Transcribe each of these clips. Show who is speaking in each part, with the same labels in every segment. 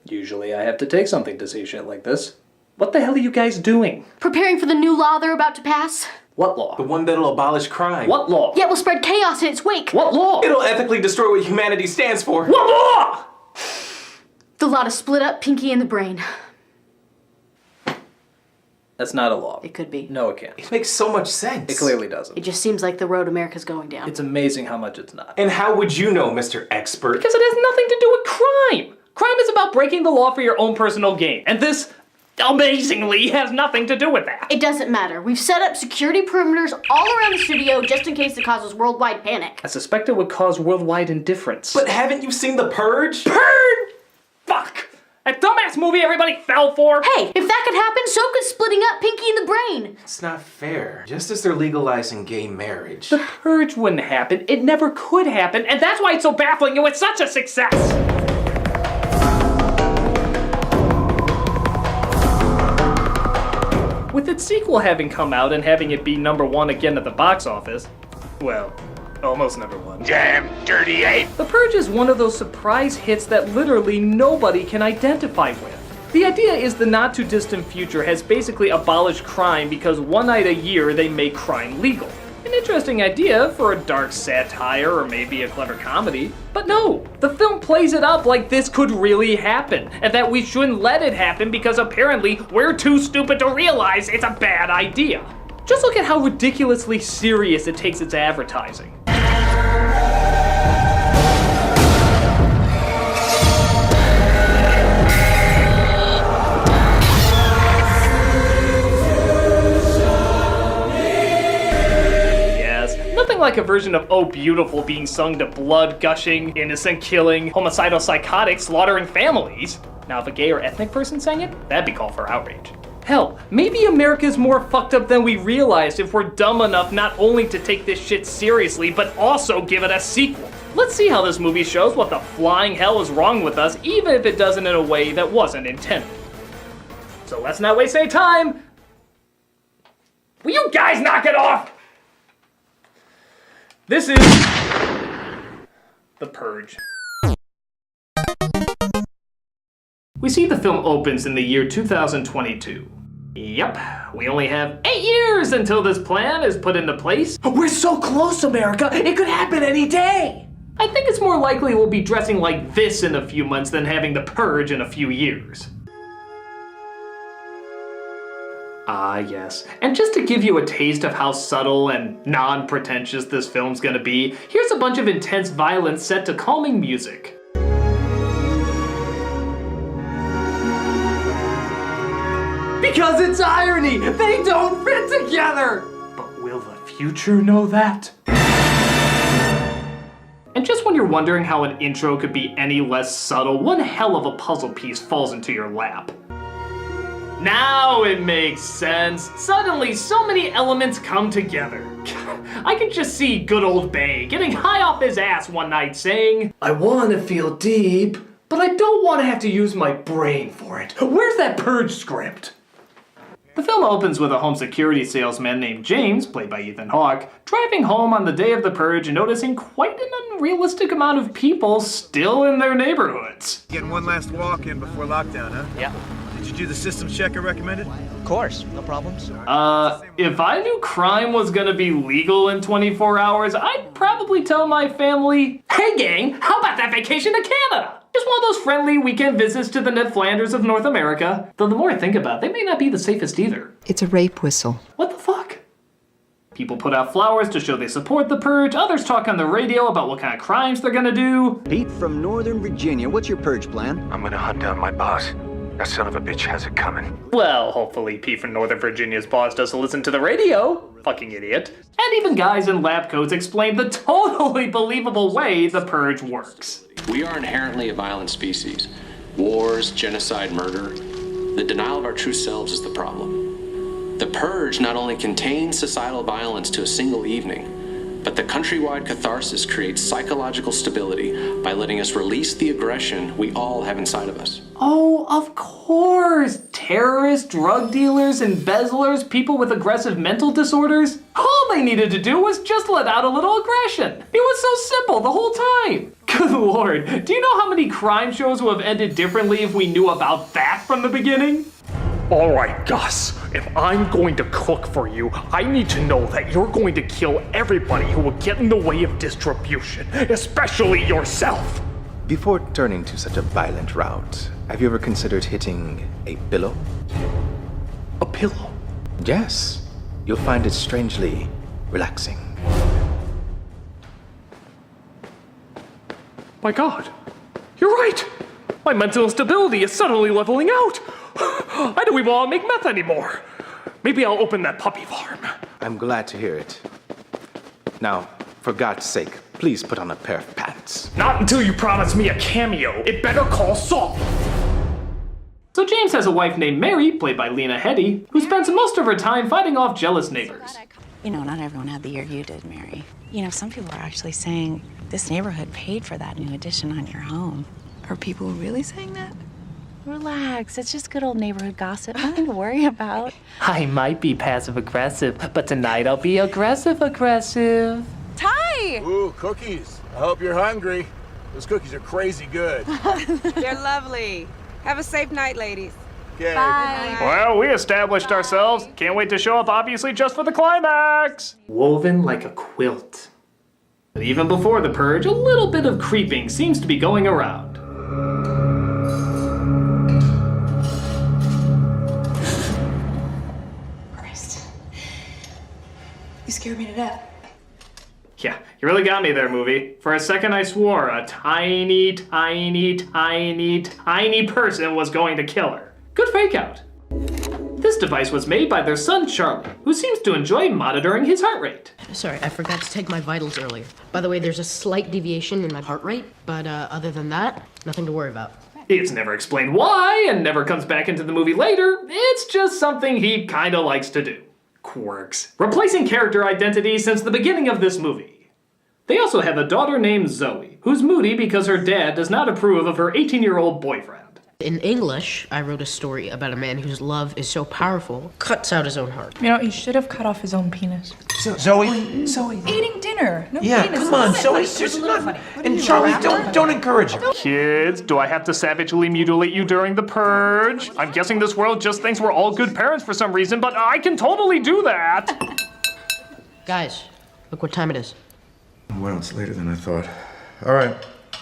Speaker 1: Usually I have to take something to see shit like this. What the hell are you guys doing?
Speaker 2: Preparing for the new law they're about to pass.
Speaker 1: What law?
Speaker 3: The one that'll abolish crime.
Speaker 1: What law?
Speaker 2: Yeah, will spread chaos in its wake.
Speaker 1: What law?
Speaker 3: It'll ethically destroy what humanity stands for.
Speaker 1: What law?
Speaker 2: The law to split up Pinky and the Brain.
Speaker 1: That's not a law.
Speaker 2: It could be.
Speaker 1: No, it can't.
Speaker 3: It makes so much sense.
Speaker 1: It clearly doesn't.
Speaker 2: It just seems like the road America's going down.
Speaker 1: It's amazing how much it's not.
Speaker 3: And how would you know, Mr. Expert?
Speaker 1: Because it has nothing to do with crime. Crime is about breaking the law for your own personal gain. And this, amazingly, has nothing to do with that.
Speaker 2: It doesn't matter. We've set up security perimeters all around the studio just in case it causes worldwide panic.
Speaker 1: I suspect it would cause worldwide indifference.
Speaker 3: But haven't you seen The Purge?
Speaker 1: Purge! Fuck! That dumbass movie everybody fell for!
Speaker 2: Hey, if that could happen, so could splitting up Pinky and the Brain.
Speaker 3: It's not fair. Just as they're legalizing gay marriage.
Speaker 1: The Purge wouldn't happen. It never could happen, and that's why it's so baffling and it's such a success! With its sequel having come out and having it be #1 again at the box office, well, almost #1.
Speaker 4: Damn dirty ape!
Speaker 1: The Purge is one of those surprise hits that literally nobody can identify with. The idea is the not-too-distant future has basically abolished crime because one night a year they make crime legal. An interesting idea for a dark satire or maybe a clever comedy. But no, the film plays it up like this could really happen, and that we shouldn't let it happen because apparently we're too stupid to realize it's a bad idea. Just look at how ridiculously serious it takes its advertising. Nothing like a version of Oh Beautiful being sung to blood gushing, innocent killing, homicidal psychotics slaughtering families. Now if a gay or ethnic person sang it, that'd be called for outrage. Hell, maybe America's more fucked up than we realized if we're dumb enough not only to take this shit seriously, but also give it a sequel. Let's see how this movie shows what the flying hell is wrong with us, even if it doesn't in a way that wasn't intended. So let's not waste any time. Will you guys knock it off? This is The Purge. We see the film opens in the year 2022. Yep, we only have 8 years until this plan is put into place. We're so close, America! It could happen any day! I think it's more likely we'll be dressing like this in a few months than having The Purge in a few years. Ah, yes. And just to give you a taste of how subtle and non-pretentious this film's gonna be, here's a bunch of intense violence set to calming music. Because it's irony! They don't fit together! But will the future know that? And just when you're wondering how an intro could be any less subtle, one hell of a puzzle piece falls into your lap. Now it makes sense. Suddenly, so many elements come together. I can just see good old Bay getting high off his ass one night saying, I want to feel deep, but I don't want to have to use my brain for it. Where's that Purge script? The film opens with a home security salesman named James, played by Ethan Hawke, driving home on the day of the Purge and noticing quite an unrealistic amount of people still in their neighborhoods.
Speaker 5: Getting one last walk in before lockdown, huh?
Speaker 6: Yeah.
Speaker 5: Did you do the systems check I recommended?
Speaker 6: Of course, no problems.
Speaker 1: If I knew crime was gonna be legal in 24 hours, I'd probably tell my family, hey gang, how about that vacation to Canada? Just one of those friendly weekend visits to the Ned Flanders of North America. Though the more I think about it, they may not be the safest either.
Speaker 7: It's a rape whistle.
Speaker 1: What the fuck? People put out flowers to show they support the Purge, others talk on the radio about what kind of crimes they're gonna do.
Speaker 8: Pete from Northern Virginia, what's your Purge plan?
Speaker 4: I'm gonna hunt down my boss. That son of a bitch has it coming.
Speaker 1: Well, hopefully Pete from Northern Virginia's boss doesn't listen to the radio. Fucking idiot. And even guys in lab coats explain the totally believable way the Purge works.
Speaker 9: We are inherently a violent species. Wars, genocide, murder. The denial of our true selves is the problem. The Purge not only contains societal violence to a single evening, but the countrywide catharsis creates psychological stability by letting us release the aggression we all have inside of us.
Speaker 1: Oh, of course! Terrorists, drug dealers, embezzlers, people with aggressive mental disorders. All they needed to do was just let out a little aggression. It was so simple the whole time. Good lord, do you know how many crime shows would have ended differently if we knew about that from the beginning? Alright, Gus, if I'm going to cook for you, I need to know that you're going to kill everybody who will get in the way of distribution, especially yourself.
Speaker 3: Before turning to such a violent route, have you ever considered hitting a pillow?
Speaker 1: A pillow?
Speaker 3: Yes. You'll find it strangely relaxing.
Speaker 1: My god, you're right! My mental instability is suddenly leveling out! I don't even want to make meth anymore! Maybe I'll open that puppy farm.
Speaker 3: I'm glad to hear it. Now, for God's sake, please put on a pair of pants.
Speaker 1: Not until you promise me a cameo. It better call Saul. So James has a wife named Mary, played by Lena Headey, who spends most of her time fighting off jealous neighbors.
Speaker 6: You know, not everyone had the year you did, Mary. You know, some people are actually saying this neighborhood paid for that new addition on your home. Are people really saying that? Relax, it's just good old neighborhood gossip. Nothing to worry about.
Speaker 1: I might be passive-aggressive, but tonight I'll be aggressive-aggressive.
Speaker 6: Ty!
Speaker 5: Ooh, cookies. I hope you're hungry. Those cookies are crazy good.
Speaker 7: They're lovely. Have a safe night, ladies.
Speaker 5: Okay.
Speaker 6: Bye.
Speaker 1: Well, we established ourselves. Can't wait to show up, obviously, just for the climax. Woven like a quilt. But even before the purge, a little bit of creeping seems to be going around.
Speaker 6: Christ. You scared me to death.
Speaker 1: Yeah, you really got me there, movie. For a second I swore a tiny person was going to kill her. Good fake out. This device was made by their son Charlie, who seems to enjoy monitoring his heart rate.
Speaker 10: Sorry, I forgot to take my vitals earlier. By the way, there's a slight deviation in my heart rate, but other than that, nothing to worry about.
Speaker 1: It's never explained why, and never comes back into the movie later. It's just something he kinda likes to do. Quirks. Replacing character identity since the beginning of this movie. They also have a daughter named Zoe, who's moody because her dad does not approve of her 18-year-old boyfriend.
Speaker 10: In English, I wrote a story about a man whose love is so powerful, cuts out his own heart.
Speaker 11: You know, he should have cut off his own penis.
Speaker 5: Zoe?
Speaker 11: Eating dinner. No
Speaker 5: Yeah,
Speaker 11: penis.
Speaker 5: come on, Zoe. Seriously, and Charlie, don't encourage him.
Speaker 1: Kids, do I have to savagely mutilate you during the purge? I'm guessing this world just thinks we're all good parents for some reason, but I can totally do that.
Speaker 10: Guys, look what time it is.
Speaker 5: Well, it's later than I thought. All right,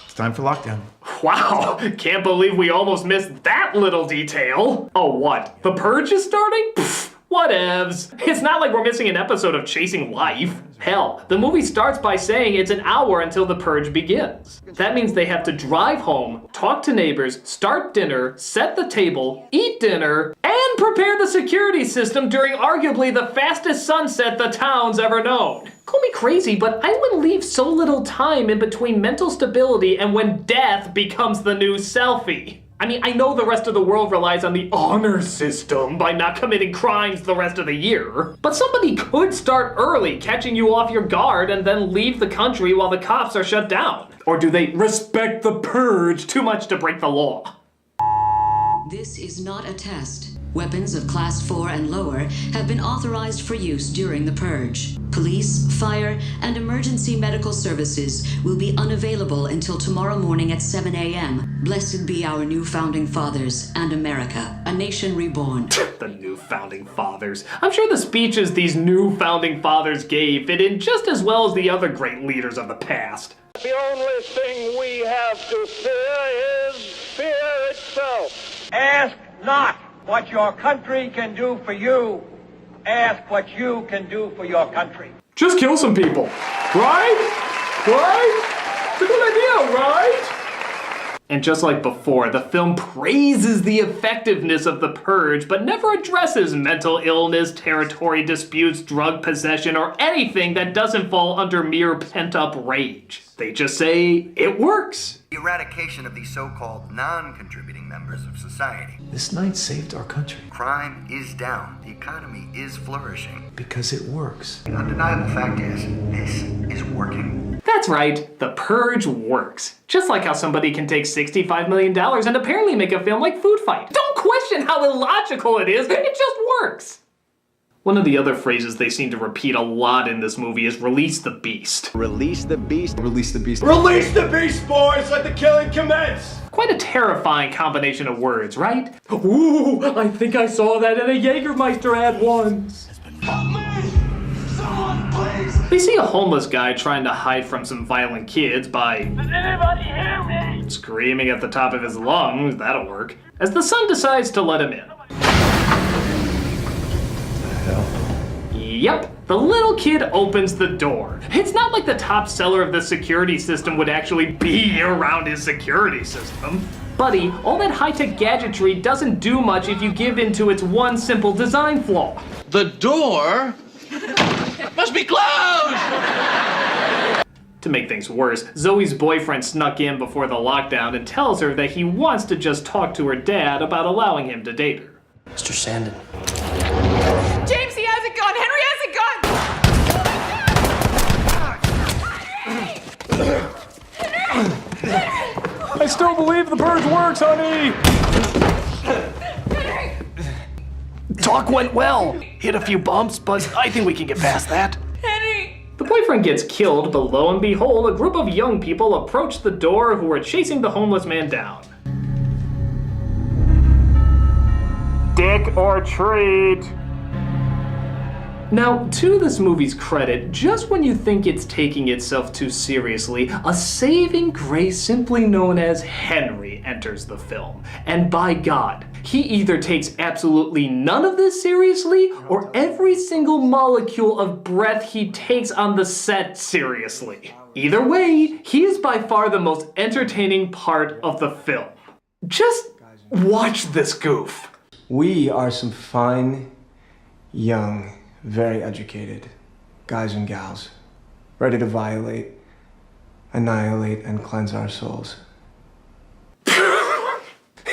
Speaker 5: it's time for lockdown.
Speaker 1: Wow, can't believe we almost missed that little detail. Oh, what? The purge is starting? Pfft, whatevs. It's not like we're missing an episode of Chasing Life. Hell, the movie starts by saying it's an hour until the purge begins. That means they have to drive home, talk to neighbors, start dinner, set the table, eat dinner, and prepare the security system during arguably the fastest sunset the town's ever known. Call me crazy, but I would leave so little time in between mental stability and when death becomes the new selfie. I mean, I know the rest of the world relies on the honor system by not committing crimes the rest of the year, but somebody could start early, catching you off your guard, and then leave the country while the cops are shut down. Or do they respect the purge too much to break the law?
Speaker 12: This is not a test. Weapons of Class 4 and lower have been authorized for use during the purge. Police, fire, and emergency medical services will be unavailable until tomorrow morning at 7 a.m. Blessed be our new founding fathers and America, a nation reborn.
Speaker 1: The new founding fathers. I'm sure the speeches these new founding fathers gave fit in just as well as the other great leaders of the past.
Speaker 13: The only thing we have to fear is fear itself.
Speaker 14: Ask not what your country can do for you. Ask what you can do for your country.
Speaker 1: Just kill some people, right? Right? It's a good idea, right? And just like before, the film praises the effectiveness of the purge, but never addresses mental illness, territory disputes, drug possession, or anything that doesn't fall under mere pent-up rage. They just say, it works.
Speaker 15: The eradication of the so-called non-contributing members of society.
Speaker 3: This night saved our country.
Speaker 15: Crime is down. The economy is flourishing.
Speaker 3: Because it works.
Speaker 15: The undeniable fact is, this is working.
Speaker 1: That's right, the purge works. Just like how somebody can take $65 million and apparently make a film like Food Fight. Don't question how illogical it is, it just works. One of the other phrases they seem to repeat a lot in this movie is release the beast.
Speaker 8: Release the beast.
Speaker 5: Release the beast.
Speaker 13: Release the beast, boys! Let the killing commence!
Speaker 1: Quite a terrifying combination of words, right? Ooh, I think I saw that in a Jägermeister ad once.
Speaker 13: Help me! Someone, please!
Speaker 1: They see a homeless guy trying to hide from some violent kids by...
Speaker 13: Does anybody hear me?
Speaker 1: Screaming at the top of his lungs, that'll work, as the son decides to let him in. Yep, the little kid opens the door. It's not like the top seller of the security system would actually be around his security system. Buddy, all that high-tech gadgetry doesn't do much if you give in to its one simple design flaw.
Speaker 16: The door must be closed!
Speaker 1: To make things worse, Zoe's boyfriend snuck in before the lockdown and tells her that he wants to just talk to her dad about allowing him to date her.
Speaker 16: Mr. Sandin.
Speaker 7: James, he has a gun! Henry has a gun!
Speaker 1: I still believe the purge works, honey!
Speaker 16: Talk went well. Hit a few bumps, but I think we can get past that.
Speaker 1: The boyfriend gets killed, but lo and behold, a group of young people approach the door who are chasing the homeless man down. Dick or treat. Now, to this movie's credit, just when you think it's taking itself too seriously, a saving grace simply known as Henry enters the film. And by God, he either takes absolutely none of this seriously, or every single molecule of breath he takes on the set seriously. Either way, he is by far the most entertaining part of the film. Just watch this goof.
Speaker 17: We are some fine, young, very educated guys and gals, ready to violate, annihilate, and cleanse our souls.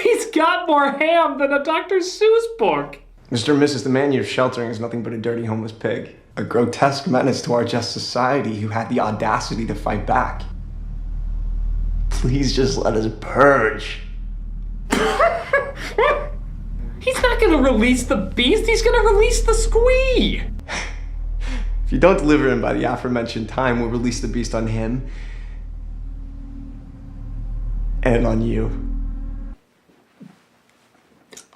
Speaker 1: He's got more ham than a Dr. Seuss book.
Speaker 17: Mr. and Mrs. The man you're sheltering is nothing but a dirty homeless pig. A grotesque menace to our just society who had the audacity to fight back. Please just let us purge.
Speaker 1: He's not gonna release the beast, he's gonna release the squee!
Speaker 17: If you don't deliver him by the aforementioned time, we'll release the beast on him. And on you.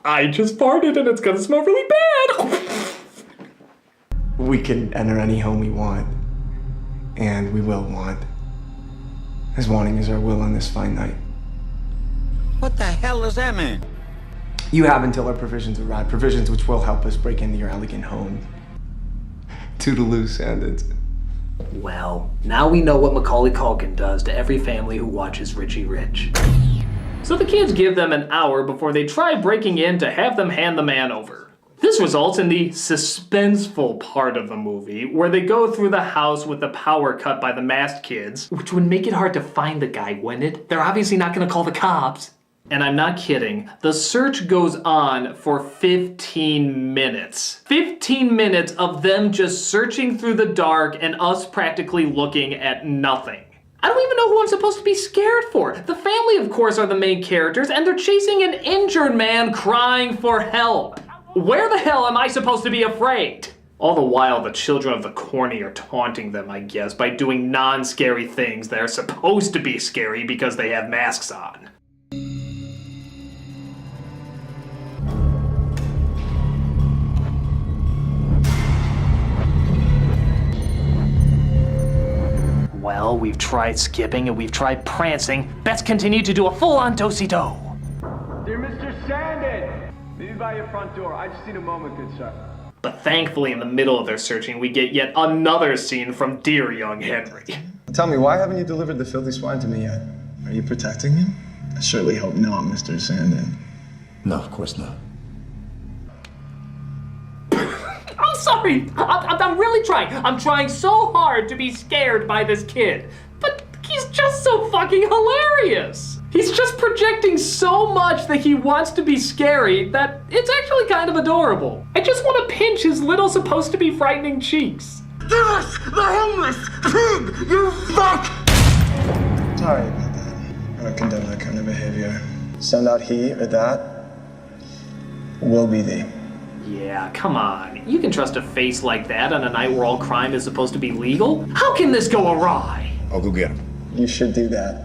Speaker 1: I just farted and it's gonna smell really bad!
Speaker 17: We can enter any home we want. And we will want. As wanting is our will on this fine night.
Speaker 15: What the hell does that mean?
Speaker 17: You have until our provisions arrive, provisions which will help us break into your elegant home. Toodaloo, Sandins.
Speaker 1: Well, now we know what Macaulay Culkin does to every family who watches Richie Rich. So the kids give them an hour before they try breaking in to have them hand the man over. This results in the suspenseful part of the movie, where they go through the house with the power cut by the masked kids, which would make it hard to find the guy, wouldn't it? They're obviously not gonna call the cops. And I'm not kidding, the search goes on for 15 minutes. 15 minutes of them just searching through the dark and us practically looking at nothing. I don't even know who I'm supposed to be scared for. The family, of course, are the main characters, and they're chasing an injured man crying for help. Where the hell am I supposed to be afraid? All the while, the children of the corny are taunting them, I guess, by doing non-scary things that are supposed to be scary because they have masks on. Well, we've tried skipping and we've tried prancing. Best continue to do a full-on do-si-do.
Speaker 14: Dear Mr. Sandin, meet me by your front door. I just need a moment, good sir.
Speaker 1: But thankfully, in the middle of their searching, we get yet another scene from dear young Henry.
Speaker 17: Tell me, why haven't you delivered the filthy swine to me yet? Are you protecting him? I surely hope not, Mr. Sandin.
Speaker 5: No, of course not.
Speaker 1: I'm sorry. I'm really trying. I'm trying so hard to be scared by this kid. But he's just so fucking hilarious. He's just projecting so much that he wants to be scary that it's actually kind of adorable. I just want to pinch his little supposed to be frightening cheeks.
Speaker 13: Give us the homeless pig, you fuck!
Speaker 17: Sorry about that. I don't condone that kind of behavior. Send out he or that will be thee.
Speaker 1: Yeah, come on. You can trust a face like that on a night where all crime is supposed to be legal? How can this go awry?
Speaker 5: I'll go get him.
Speaker 17: You should do that.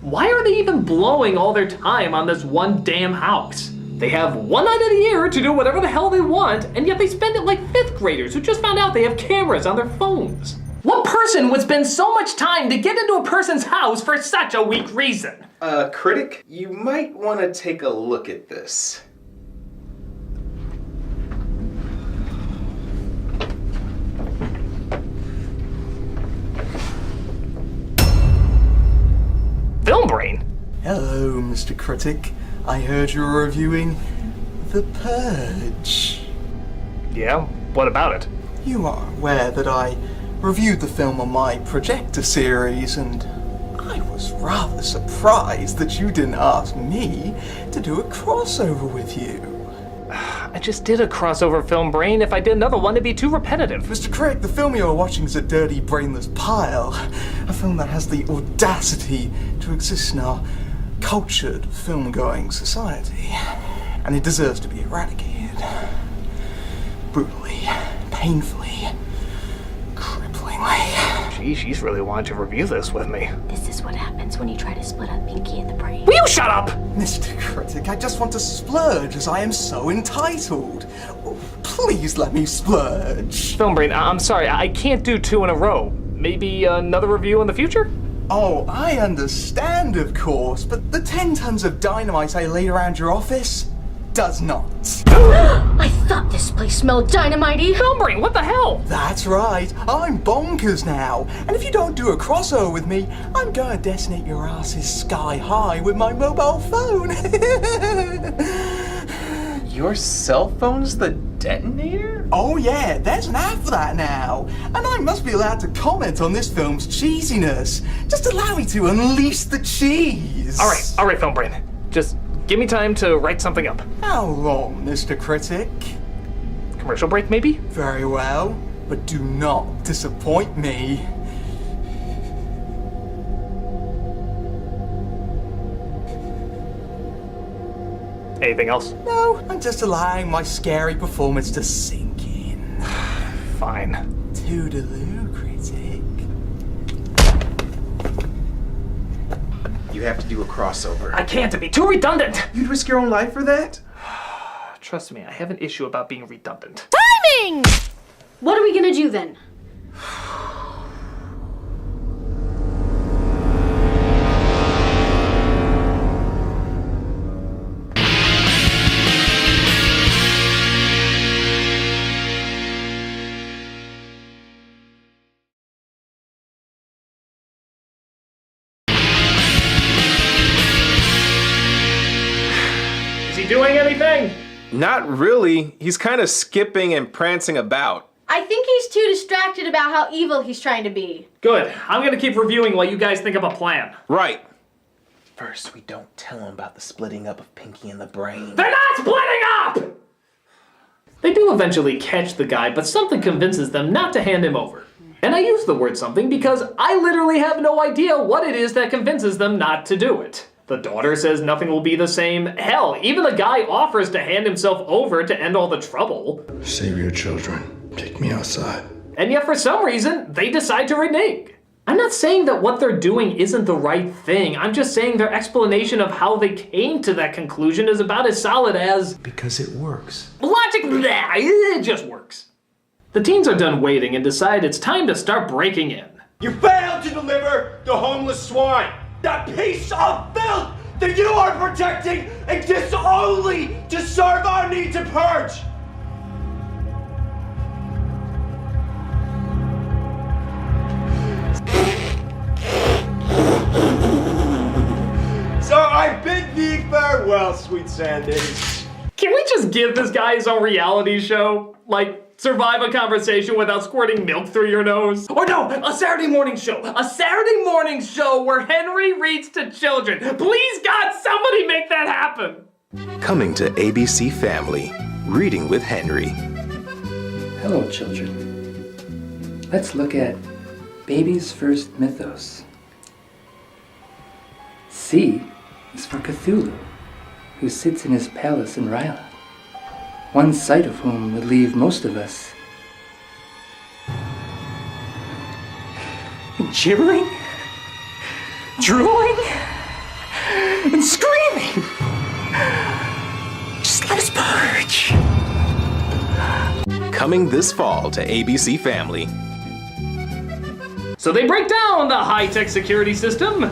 Speaker 1: Why are they even blowing all their time on this one damn house? They have one night of the year to do whatever the hell they want, and yet they spend it like 5th graders who just found out they have cameras on their phones. What person would spend so much time to get into a person's house for such a weak reason?
Speaker 3: Critic, you might want to take a look at this.
Speaker 1: Film brain?
Speaker 18: Hello, Mr. Critic. I heard you were reviewing The Purge.
Speaker 1: Yeah, what about it?
Speaker 18: You are aware that I reviewed the film on my projector series, and I was rather surprised that you didn't ask me to do a crossover with you.
Speaker 1: I just did a crossover film brain. If I did another one, it'd be too repetitive.
Speaker 18: Mr. Critic, the film you're watching is a dirty, brainless pile. A film that has the audacity to exist in our cultured, film-going society. And it deserves to be eradicated. Brutally, painfully, cripplingly.
Speaker 1: Gee, she's really wanted to review this with me.
Speaker 2: This is what happens when you try to split up Pinky and the Brain.
Speaker 1: Will you shut up?
Speaker 18: Mr. Critic, I just want to splurge as I am so entitled. Oh, please let me splurge.
Speaker 1: Film brain, I'm sorry, I can't do 2 in a row. Maybe another review in the future?
Speaker 18: Oh, I understand, of course, but the 10 tons of dynamite I laid around your office does not.
Speaker 2: I thought this place smelled dynamite-y.
Speaker 1: Film brain, what the hell?
Speaker 18: That's right, I'm bonkers now. And if you don't do a crossover with me, I'm gonna detonate your asses sky high with my mobile phone.
Speaker 3: Your cell phone's the detonator?
Speaker 18: Oh yeah, there's an app for that now. And I must be allowed to comment on this film's cheesiness. Just allow me to unleash the cheese.
Speaker 1: All right, film brain. Just give me time to write something up.
Speaker 18: How long, Mr. Critic?
Speaker 1: Commercial break, maybe?
Speaker 18: Very well, but do not disappoint me.
Speaker 1: Anything else?
Speaker 18: No, I'm just allowing my scary performance to sink in.
Speaker 1: Fine.
Speaker 18: Toodaloo, Critic.
Speaker 3: You have to do a crossover.
Speaker 1: I can't, it'd be too redundant.
Speaker 3: You'd risk your own life for that?
Speaker 1: Trust me, I have an issue about being redundant.
Speaker 2: Timing! What are we gonna do then?
Speaker 1: Is he doing anything?
Speaker 3: Not really. He's kind of skipping and prancing about.
Speaker 2: I think he's too distracted about how evil he's trying to be.
Speaker 1: Good. I'm gonna keep reviewing while you guys think of a plan.
Speaker 3: Right. First, we don't tell him about the splitting up of Pinky and the Brain.
Speaker 1: They're not splitting up! They do eventually catch the guy, but something convinces them not to hand him over. And I use the word something because I literally have no idea what it is that convinces them not to do it. The daughter says nothing will be the same. Hell, even the guy offers to hand himself over to end all the trouble.
Speaker 5: Save your children. Take me outside.
Speaker 1: And yet for some reason, they decide to renege. I'm not saying that what they're doing isn't the right thing. I'm just saying their explanation of how they came to that conclusion is about as solid as...
Speaker 5: Because it works.
Speaker 1: Logic, blah, it just works. The teens are done waiting and decide it's time to start breaking in.
Speaker 14: You failed to deliver the homeless swine! That piece of filth that you are protecting exists only to serve our need to purge! So I bid thee farewell, sweet Sandys.
Speaker 1: Can we just give this guy his own reality show? Like, survive a conversation without squirting milk through your nose? Or no, a Saturday morning show. A Saturday morning show where Henry reads to children. Please, God, somebody make that happen.
Speaker 3: Coming to ABC Family, Reading with Henry.
Speaker 19: Hello, children. Let's look at baby's first mythos. C is for Cthulhu, who sits in his palace in Ryla. one sight of whom would leave most of us gibbering, drooling, and screaming. Just let us purge.
Speaker 3: Coming this fall to ABC Family.
Speaker 1: So they break down the high-tech security system,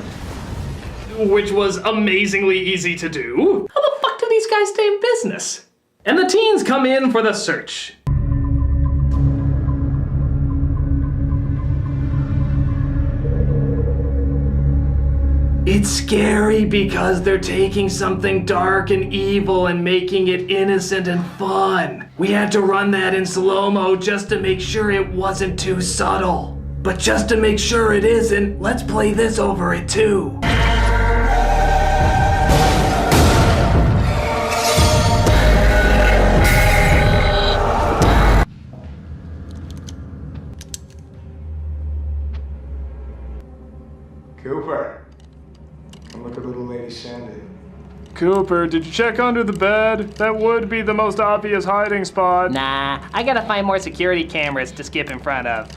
Speaker 1: which was amazingly easy to do. How the fuck do these guys stay in business? And the teens come in for the search. It's scary because they're taking something dark and evil and making it innocent and fun. We had to run that in slow-mo just to make sure it wasn't too subtle. But just to make sure it isn't, let's play this over it too.
Speaker 17: Cooper, come look at little lady Sandy.
Speaker 16: Cooper, did you check under the bed? That would be the most obvious hiding spot.
Speaker 20: Nah, I gotta find more security cameras to skip in front of.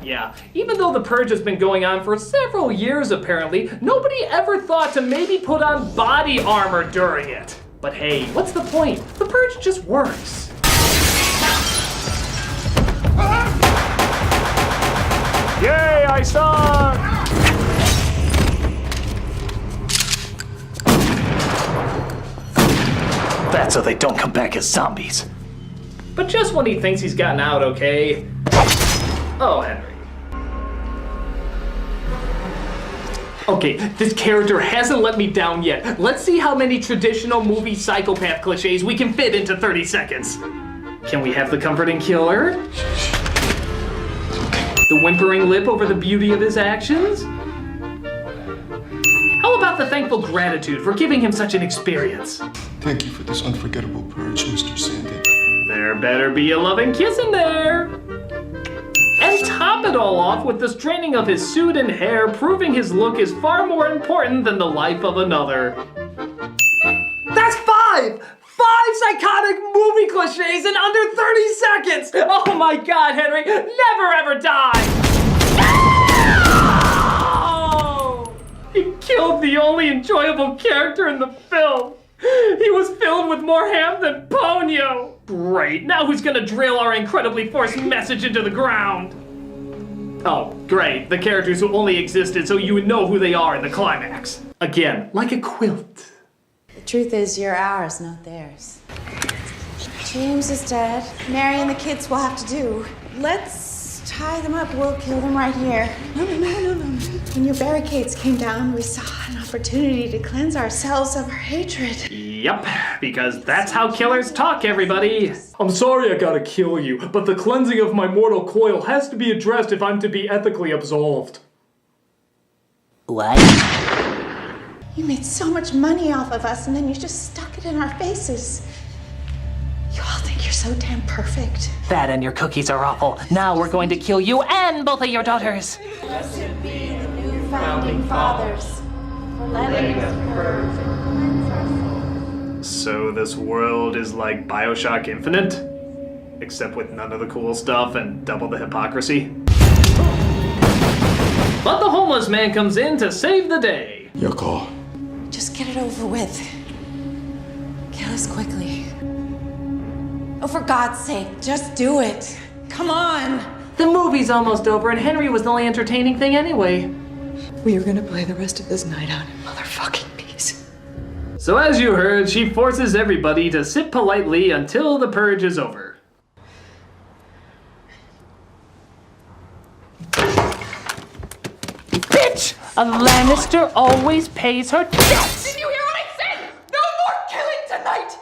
Speaker 1: Yeah, even though the Purge has been going on for several years apparently, nobody ever thought to maybe put on body armor during it. But hey, what's the point? The Purge just works.
Speaker 16: Yay, I suck!
Speaker 20: That's so they don't come back as zombies.
Speaker 1: But just when he thinks he's gotten out okay. Oh, Henry. Okay, this character hasn't let me down yet. Let's see how many traditional movie psychopath cliches we can fit into 30 seconds. Can we have the comforting killer? The whimpering lip over the beauty of his actions? How about the thankful gratitude for giving him such an experience?
Speaker 18: Thank you for this unforgettable purge, Mr. Sandy.
Speaker 1: There better be a loving kiss in there. And top it all off with the straining of his suit and hair, proving his look is far more important than the life of another. That's 5! 5 psychotic movie cliches in under 30 seconds! Oh my god, Henry, never ever die! No! He killed the only enjoyable character in the film. He was filled with more ham than ponyo. Great, now who's gonna drill our incredibly forced message into the ground? Oh, great, the characters who only existed so you would know who they are in the climax. Again, like a quilt.
Speaker 6: The truth is, you're ours, not theirs. James is dead. Mary and the kids will have to do. Let's tie them up. We'll kill them right here. No. When your barricades came down, we saw an opportunity to cleanse ourselves of our hatred.
Speaker 1: Yep, because that's how killers talk, everybody. I'm sorry I gotta kill you, but the cleansing of my mortal coil has to be addressed if I'm to be ethically absolved.
Speaker 20: What?
Speaker 6: You made so much money off of us, and then you just stuck it in our faces. You all think you're so damn perfect.
Speaker 20: That and your cookies are awful. Now we're going to kill you and both of your daughters.
Speaker 6: Blessed be the new founding fathers for letting us purge and cleanse ourselves.
Speaker 1: So this world is like BioShock Infinite? Except with none of the cool stuff and double the hypocrisy? But the homeless man comes in to save the day.
Speaker 18: Your call.
Speaker 6: Just get it over with. Kill us quickly. Oh, for God's sake, just do it. Come on.
Speaker 1: The movie's almost over and Henry was the only entertaining thing anyway.
Speaker 11: We are gonna play the rest of this night out in motherfucking peace.
Speaker 1: So as you heard, she forces everybody to sit politely until the purge is over.
Speaker 20: Bitch! A Lannister always pays her debts!
Speaker 11: Did you hear what I said? No more killing tonight!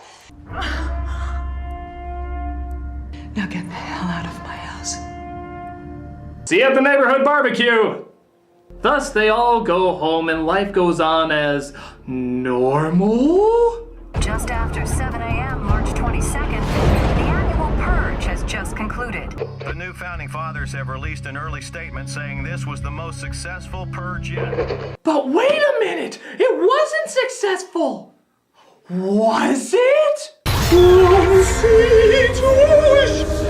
Speaker 11: Now get the hell out of my house.
Speaker 1: See you at the neighborhood barbecue! Thus, they all go home and life goes on as normal?
Speaker 21: Just after 7 a.m., March 22nd, the annual Purge has just concluded.
Speaker 22: The new founding fathers have released an early statement saying this was the most successful purge yet.
Speaker 1: But wait a minute! It wasn't successful! Was it?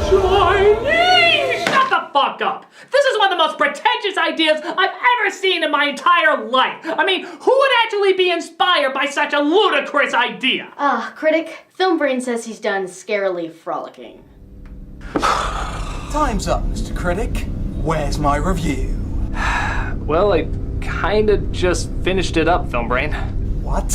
Speaker 1: Chinese! Shut the fuck up! This is one of the most pretentious ideas I've ever seen in my entire life. I mean, who would actually be inspired by such a ludicrous idea?
Speaker 2: Critic, Film Brain says he's done scarily frolicking.
Speaker 18: Time's up, Mr. Critic. Where's my review?
Speaker 1: Well, I kinda just finished it up, Film Brain.
Speaker 18: What?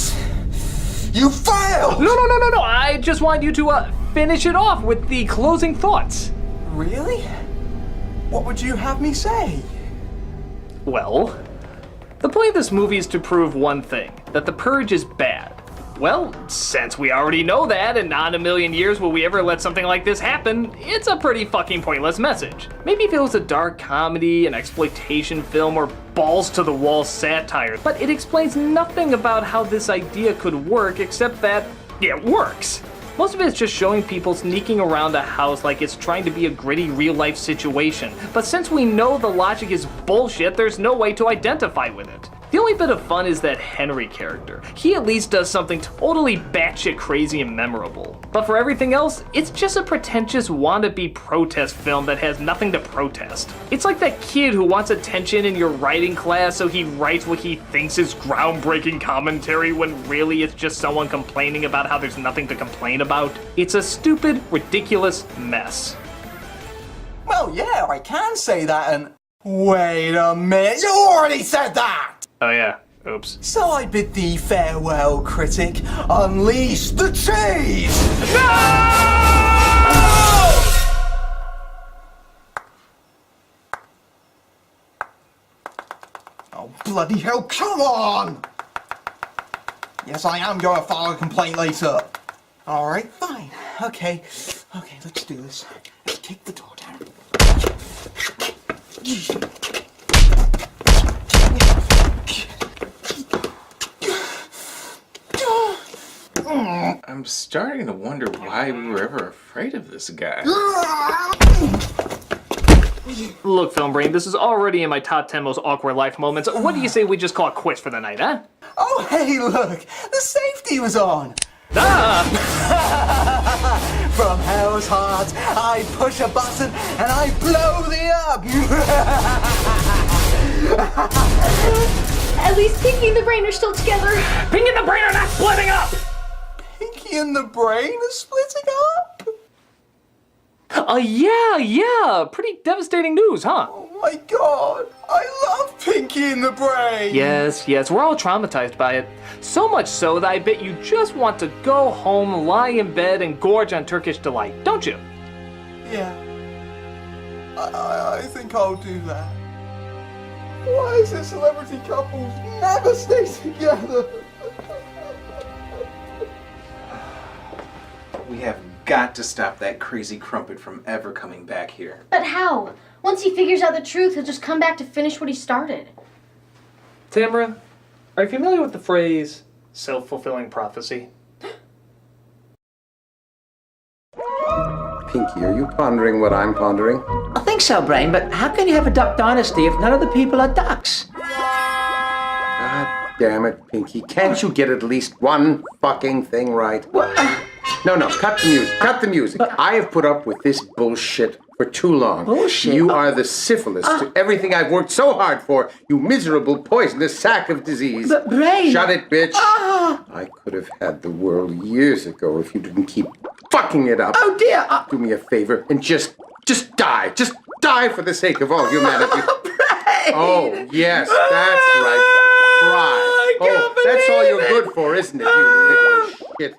Speaker 18: You failed!
Speaker 1: No. I just want you to finish it off with the closing thoughts.
Speaker 18: Really? What would you have me say?
Speaker 1: Well, the point of this movie is to prove one thing, that the Purge is bad. Well, since we already know that, and not in a million years will we ever let something like this happen, it's a pretty fucking pointless message. Maybe if it was a dark comedy, an exploitation film, or balls-to-the-wall satire, but it explains nothing about how this idea could work except that it works. Most of it is just showing people sneaking around a house like it's trying to be a gritty real-life situation, but since we know the logic is bullshit, there's no way to identify with it. The only bit of fun is that Henry character. He at least does something totally batshit crazy and memorable. But for everything else, it's just a pretentious wannabe protest film that has nothing to protest. It's like that kid who wants attention in your writing class, so he writes what he thinks is groundbreaking commentary when really it's just someone complaining about how there's nothing to complain about. It's a stupid, ridiculous mess.
Speaker 18: Well, yeah, I can say that and... Wait a minute, you already said that!
Speaker 1: Oh yeah, oops.
Speaker 18: So I bid thee farewell, Critic. Unleash the cheese! No! Oh, bloody hell, come on! Yes, I am going to file a complaint later. Alright, fine. Okay, let's do this. Let's kick the door down.
Speaker 3: I'm starting to wonder why we were ever afraid of this guy.
Speaker 1: Look, Film Brain, this is already in my top 10 most awkward life moments. What do you say we just call it quits for the night, huh?
Speaker 18: Oh, hey, look! The safety was on! From hell's heart, I push a button and I blow thee up!
Speaker 2: At least Pinky and the Brain are still together.
Speaker 1: Pinky and the Brain are not splitting up!
Speaker 18: Pinky and the Brain are splitting up?
Speaker 1: Yeah. Pretty devastating news, huh?
Speaker 18: Oh my god, I love Pinky and the Brain!
Speaker 1: Yes, we're all traumatized by it. So much so that I bet you just want to go home, lie in bed, and gorge on Turkish delight, don't you?
Speaker 18: Yeah. I think I'll do that. Why is it celebrity couples never stay together?
Speaker 3: We have got to stop that crazy crumpet from ever coming back here.
Speaker 2: But how? Once he figures out the truth, he'll just come back to finish what he started.
Speaker 1: Tamara, are you familiar with the phrase self-fulfilling prophecy?
Speaker 4: Pinky, are you pondering what I'm pondering?
Speaker 20: I think so, Brain, but how can you have a duck dynasty if none of the people are ducks?
Speaker 4: God damn it, Pinky. Can't you get at least one fucking thing right? No, cut the music. Cut the music. I have put up with this bullshit for too long.
Speaker 20: Bullshit?
Speaker 4: You are the syphilis to everything I've worked so hard for, you miserable, poisonous sack of disease.
Speaker 20: But, Brain...
Speaker 4: Shut it, bitch. I could have had the world years ago if you didn't keep fucking it up.
Speaker 20: Oh, dear.
Speaker 4: Do me a favor and just die. Just die for the sake of all humanity.
Speaker 20: Brain!
Speaker 4: Oh, yes, that's right. Cry. Oh, that's all you're good for, isn't it, you little shit?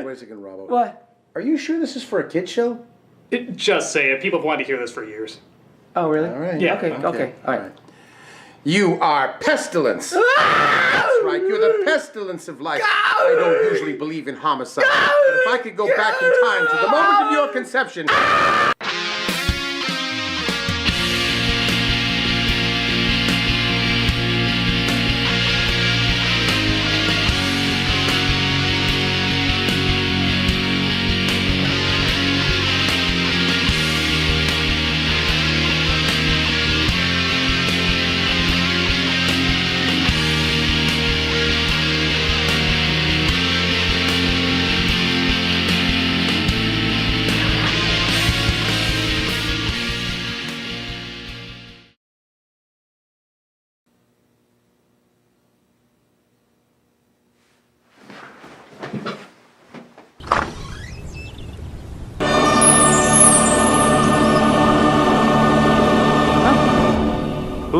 Speaker 4: Wait a second, Robbo.
Speaker 20: What?
Speaker 4: Are you sure this is for a kid show?
Speaker 1: Just say it. People have wanted to hear this for years.
Speaker 20: Oh, really?
Speaker 4: All right.
Speaker 1: Yeah.
Speaker 20: Okay. All right.
Speaker 4: You are pestilence. That's right. You're the pestilence of life. I don't usually believe in homicide. But if I could go back in time to the moment of your conception...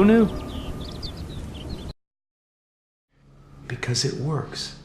Speaker 16: Who knew?
Speaker 17: Because it works.